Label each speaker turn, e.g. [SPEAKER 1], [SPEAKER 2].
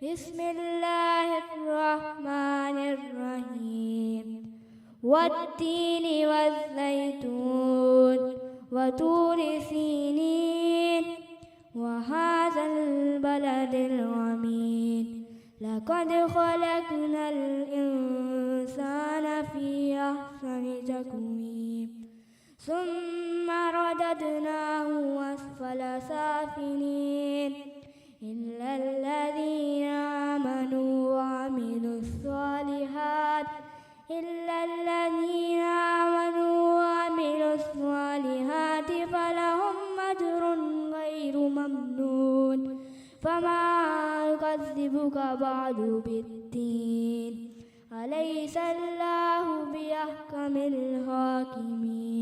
[SPEAKER 1] بسم الله الرحمن الرحيم والتين والزيتون وطور سينين وهذا البلد الأمين لقد خلقنا الإنسان في أحسن تقويم ثم رددناه أسفل سافلين إلا الذين آمنوا وعملوا الصالحات فلهم أجر غير ممنون فما يكذبك بعد بالدين أليس الله بأحكم الحاكمين